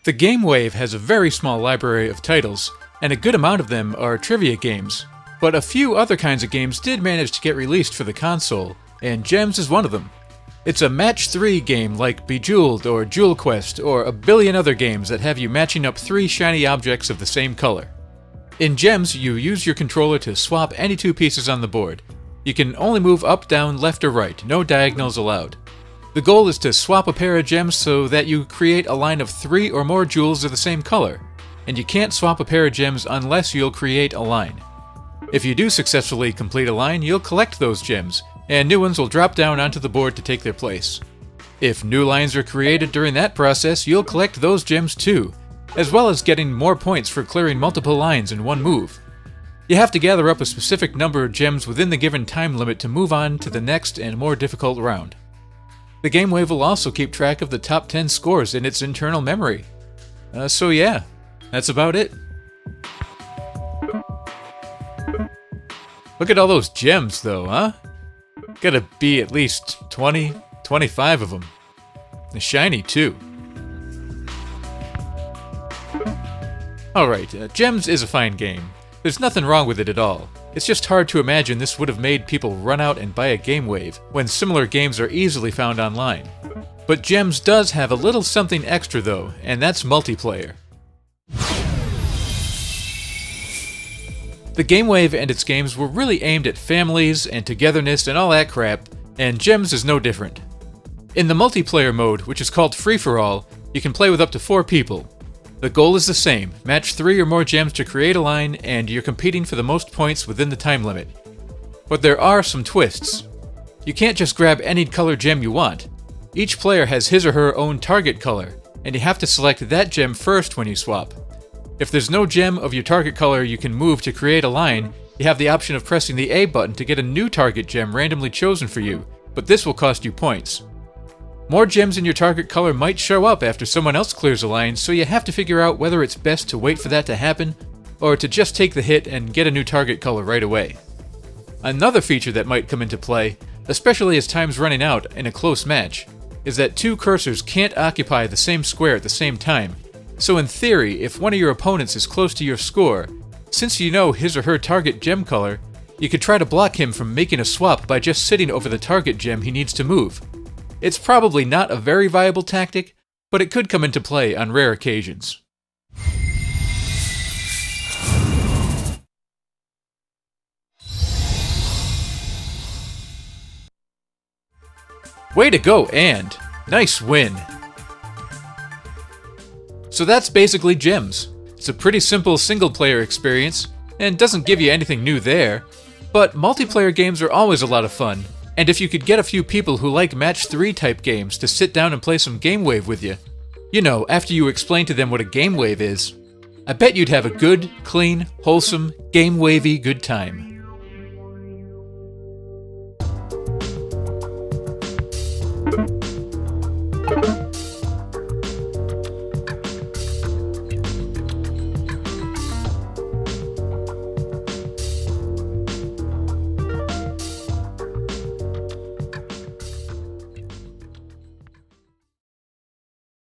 The Game Wave has a very small library of titles, and a good amount of them are trivia games. But a few other kinds of games did manage to get released for the console, and Gemz is one of them. It's a match 3 game like Bejeweled or Jewel Quest or a billion other games that have you matching up 3 shiny objects of the same color. In Gemz, you use your controller to swap any 2 pieces on the board. You can only move up, down, left, or right, no diagonals allowed. The goal is to swap a pair of gems so that you create a line of 3 or more jewels of the same color, and you can't swap a pair of gems unless you'll create a line. If you do successfully complete a line, you'll collect those gems, and new ones will drop down onto the board to take their place. If new lines are created during that process, you'll collect those gems too, as well as getting more points for clearing multiple lines in one move. You have to gather up a specific number of gems within the given time limit to move on to the next and more difficult round. The Game Wave will also keep track of the top 10 scores in its internal memory. So yeah, that's about it. Look at all those gems though, huh? Gotta be at least 20, 25 of them. They're shiny too. Alright, Gemz is a fine game. There's nothing wrong with it at all. It's just hard to imagine this would have made people run out and buy a Game Wave when similar games are easily found online. But Gemz does have a little something extra though, and that's multiplayer. The Game Wave and its games were really aimed at families and togetherness and all that crap, and Gemz is no different. In the multiplayer mode, which is called Free-for-All, you can play with up to 4 people. The goal is the same, match 3 or more gems to create a line, and you're competing for the most points within the time limit. But there are some twists. You can't just grab any color gem you want. Each player has his or her own target color, and you have to select that gem first when you swap. If there's no gem of your target color you can move to create a line, you have the option of pressing the A button to get a new target gem randomly chosen for you, but this will cost you points. More gems in your target color might show up after someone else clears a line, so you have to figure out whether it's best to wait for that to happen, or to just take the hit and get a new target color right away. Another feature that might come into play, especially as time's running out in a close match, is that 2 cursors can't occupy the same square at the same time. So in theory, if one of your opponents is close to your score, since you know his or her target gem color, you could try to block him from making a swap by just sitting over the target gem he needs to move. It's probably not a very viable tactic, but it could come into play on rare occasions. Way to go, and nice win! So that's basically Gemz. It's a pretty simple single-player experience, and doesn't give you anything new there, but multiplayer games are always a lot of fun, and if you could get a few people who like match 3 type games to sit down and play some Game Wave with you, you know, after you explain to them what a Game Wave is, I bet you'd have a good, clean, wholesome, Game Wavy good time.